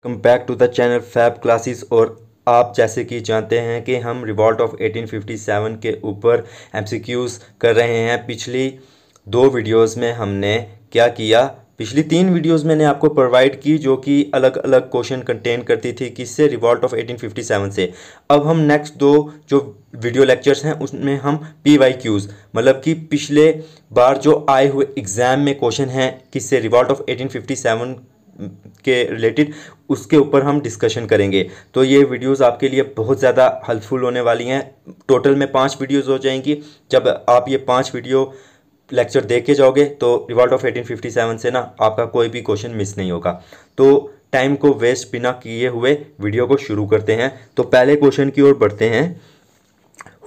Welcome back to the channel fab classes. और आप जैसे कि जानते हैं कि हम रिवॉल्ट ऑफ 1857 के ऊपर एमसीक्यूज़ कर रहे हैं। पिछली दो वीडियोस में हमने क्या किया, पिछली तीन वीडियोस मैंने आपको प्रोवाइड की जो कि अलग अलग क्वेश्चन कंटेन करती थी किससे, रिवॉल्ट ऑफ 1857 से। अब हम नेक्स्ट दो जो वीडियो लेक्चर्स हैं उसमें हम PYQs मतलब कि पिछले बार जो आए हुए एग्ज़ाम में क्वेश्चन हैं किससे, रिवॉल्ट ऑफ 1857 के रिलेटेड, उसके ऊपर हम डिस्कशन करेंगे। तो ये वीडियोस आपके लिए बहुत ज़्यादा हेल्पफुल होने वाली हैं। टोटल में 5 वीडियोस हो जाएंगी। जब आप ये 5 वीडियो लेक्चर देख के जाओगे तो रिवॉल्ट ऑफ 1857 से ना आपका कोई भी क्वेश्चन मिस नहीं होगा। तो टाइम को वेस्ट बिना किए हुए वीडियो को शुरू करते हैं। तो पहले क्वेश्चन की ओर बढ़ते हैं।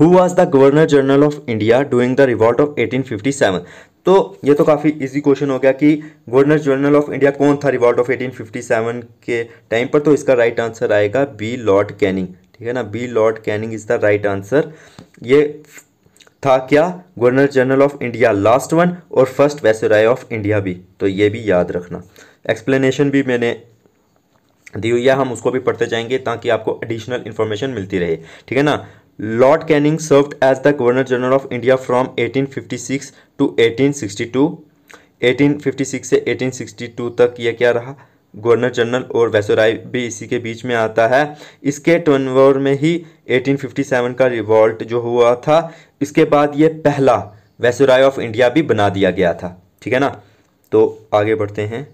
Who was the governor general of India during the revolt of 1857? तो ये तो काफ़ी इजी क्वेश्चन हो गया कि गवर्नर जनरल ऑफ इंडिया कौन था रिवॉल्ट ऑफ 1857 के टाइम पर। तो इसका राइट आंसर आएगा बी, लॉर्ड कैनिंग। ठीक है ना, B Lord Canning is the right answer. ये था क्या, governor general of India last one और फर्स्ट वायसराय ऑफ इंडिया भी, तो ये भी याद रखना। एक्सप्लेनेशन भी मैंने दी हुई है, हम उसको भी पढ़ते जाएंगे ताकि आपको एडिशनल इन्फॉर्मेशन मिलती रहे। ठीक है ना। Lord Canning served as the governor general of India from 1856 to 1862। 1856 से 1862 तक ये क्या रहा, गवर्नर जनरल, और वायसराय भी इसी के बीच में आता है। इसके टर्नओवर में ही 1857 का रिवॉल्ट जो हुआ था, इसके बाद ये पहला वायसराय ऑफ इंडिया भी बना दिया गया था। ठीक है ना। तो आगे बढ़ते हैं।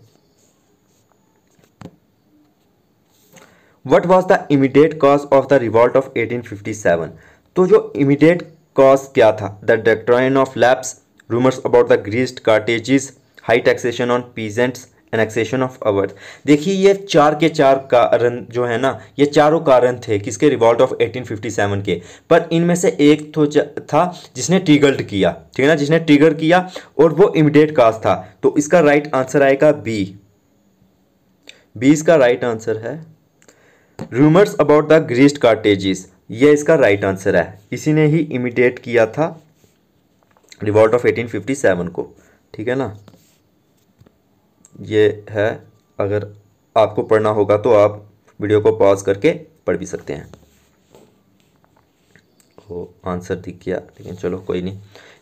What was the immediate cause of the revolt of 1857? तो जो immediate cause क्या था, the doctrine of lapse, rumors about the greased cartridges, high taxation on peasants, annexation of awadh। देखिए ये चार के चार कारण जो है ना, ये चारों कारण थे किसके, रिवॉल्ट ऑफ 1857 के। पर इनमें से एक तो था जिसने ट्रिगर्ड किया। ठीक है ना, जिसने ट्रिगर किया और वो इमीडिएट काज था। तो इसका राइट आंसर आएगा बी। बी इसका राइट आंसर है। रूमर्स अबाउट द ग्रीस्ड कार्टेजेस, ये इसका राइट आंसर है। इसी ने ही इमिडिएट किया था रिवॉल्ट ऑफ 1857 को। ठीक है ना, ये है। अगर आपको पढ़ना होगा तो आप वीडियो को पॉज करके पढ़ भी सकते हैं। वो आंसर दिख गया, लेकिन चलो कोई नहीं।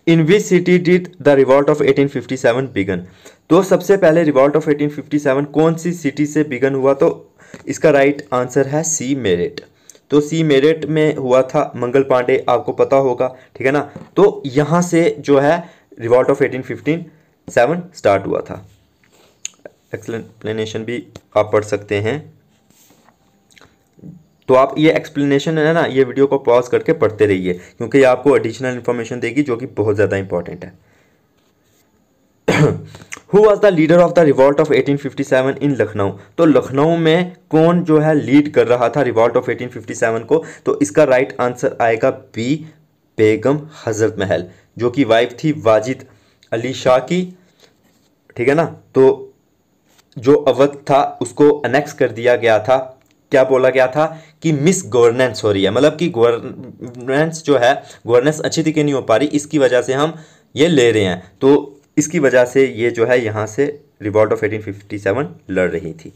In which city did the revolt of 1857 began? तो सबसे पहले रिवॉल्ट ऑफ 1857 कौन सी सिटी से बिगन हुआ? तो इसका राइट आंसर है सी, मेरठ। तो सी मेरठ में हुआ था। मंगल पांडे आपको पता होगा। ठीक है ना। तो यहाँ से जो है रिवॉल्ट ऑफ 1857 स्टार्ट हुआ था। एक्सप्लेनेशन भी आप पढ़ सकते हैं। तो आप ये एक्सप्लेनेशन है ना, ये वीडियो को पॉज करके पढ़ते रहिए क्योंकि ये आपको एडिशनल इन्फॉर्मेशन देगी जो कि बहुत ज़्यादा इंपॉर्टेंट है। Who was the leader of the revolt of 1857 in Lucknow? तो लखनऊ में कौन जो है लीड कर रहा था रिवॉल्ट ऑफ 1857 को? तो इसका राइट आंसर आएगा बी, बेगम हजरत महल, जो कि वाइफ थी वाजिद अली शाह की। ठीक है ना। तो जो अवध था उसको अनेक्स कर दिया गया था। क्या बोला गया था कि मिस गवर्नेंस हो रही है, मतलब कि गवर्नेंस जो है, गवर्नेंस अच्छी तरीके नहीं हो पा रही, इसकी वजह से हम ये ले रहे हैं। तो इसकी वजह से ये जो है यहाँ से रिवॉल्ट ऑफ 1857 लड़ रही थी।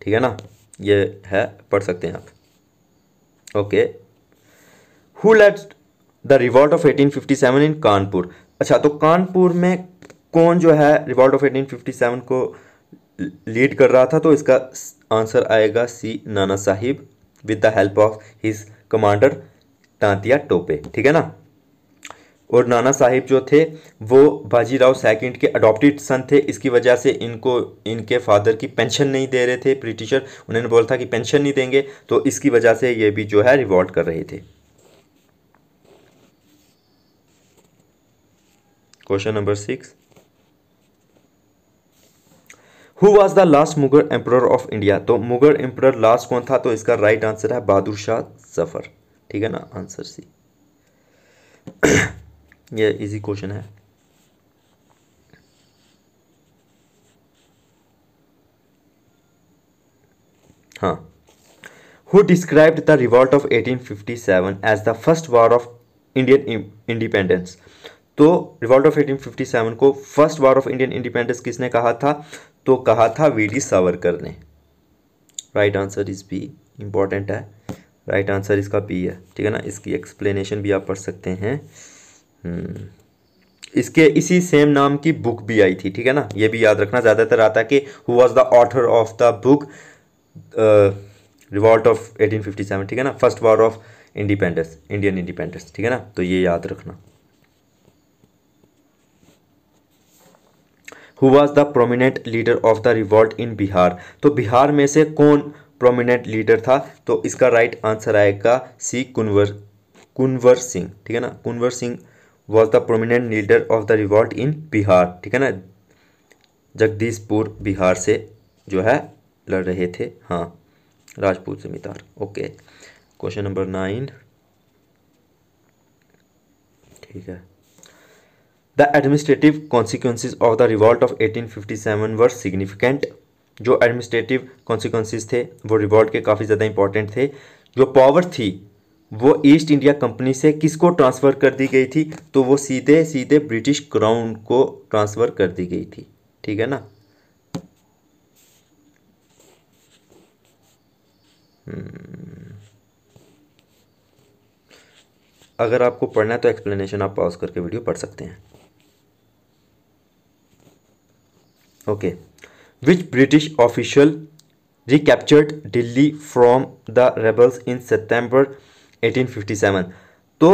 ठीक है ना, ये है, पढ़ सकते हैं आप। Okay. Who led the revolt of 1857 in Kanpur? अच्छा, तो कानपुर में कौन जो है रिवॉल्ट ऑफ 1857 को लीड कर रहा था? तो इसका आंसर आएगा सी, Nana Sahib, with the help of his commander Tantia Tope. ठीक है ना। और नाना साहिब जो थे वो बाजीराव सेकंड के अडॉप्टेड सन थे। इसकी वजह से इनको इनके फादर की पेंशन नहीं दे रहे थे ब्रिटिशर। उन्होंने बोला था कि पेंशन नहीं देंगे, तो इसकी वजह से ये भी जो है रिवॉल्ट कर रहे थे। Question number 6। Who was the last Mughal emperor of India? तो मुगल एम्परर लास्ट कौन था? तो इसका राइट आंसर है बहादुर शाह जफर। ठीक है ना, आंसर सी। ये इजी क्वेश्चन है। हाँ। Who described the revolt of 1857 as the first war of Indian independence? तो रिवॉल्ट ऑफ 1857 को first war of Indian independence किसने कहा था? तो कहा था वीडी सावरकर ने। Right answer is B, important है, राइट आंसर इसका बी है, ठीक है ना। इसकी एक्सप्लेनेशन भी आप पढ़ सकते हैं। इसके इसी सेम नाम की बुक भी आई थी, ठीक है ना, ये भी याद रखना। ज़्यादातर आता है कि who was the author of the book revolt of 1857, ठीक है ना, first war of independence, Indian independence, ठीक है ना, तो ये याद रखना। Who was the prominent leader of the revolt in Bihar, तो बिहार में से कौन प्रोमिनेंट लीडर था, तो इसका राइट आंसर आएगा सी, कुंवर सिंह, ठीक है ना। Kunwar Singh was the prominent leader of the revolt in Bihar, ठीक है ना। जगदीशपुर बिहार से जो है लड़ रहे थे, हाँ, राजपूत जमींदार। ओके, क्वेश्चन नंबर 9, ठीक है। The administrative consequences of the revolt of 1857 were significant, जो एडमिनिस्ट्रेटिव कॉन्सिक्वेंसेज थे वो रिवॉल्ट के काफ़ी ज़्यादा इंपॉर्टेंट थे। जो पावर थी वो ईस्ट इंडिया कंपनी से किसको ट्रांसफ़र कर दी गई थी, तो वो सीधे सीधे ब्रिटिश क्राउन को ट्रांसफ़र कर दी गई थी, ठीक है ना। अगर आपको पढ़ना है तो एक्सप्लेनेशन आप पॉज करके वीडियो पढ़ सकते हैं। Okay, which British official recaptured Delhi from the rebels in September 1857, तो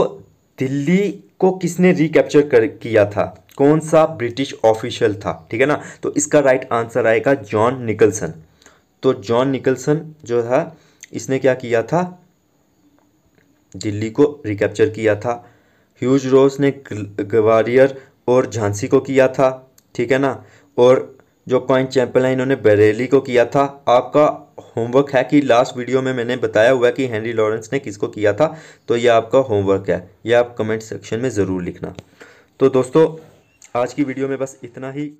दिल्ली को किसने रिकैप्चर किया था, कौन सा ब्रिटिश ऑफिशियल था, ठीक है ना। तो इसका राइट आंसर आएगा जॉन निकलसन। तो जॉन निकलसन जो था इसने क्या किया था, दिल्ली को रिकैप्चर किया था। ह्यूज रोज ने ग्वालियर और झांसी को किया था, ठीक है ना। और जो क्वाइन चैंपल है इन्होंने बरेली को किया था। आपका होमवर्क है कि लास्ट वीडियो में मैंने बताया हुआ है कि हेनरी लॉरेंस ने किसको किया था, तो ये आपका होमवर्क है, ये आप कमेंट सेक्शन में ज़रूर लिखना। तो दोस्तों आज की वीडियो में बस इतना ही।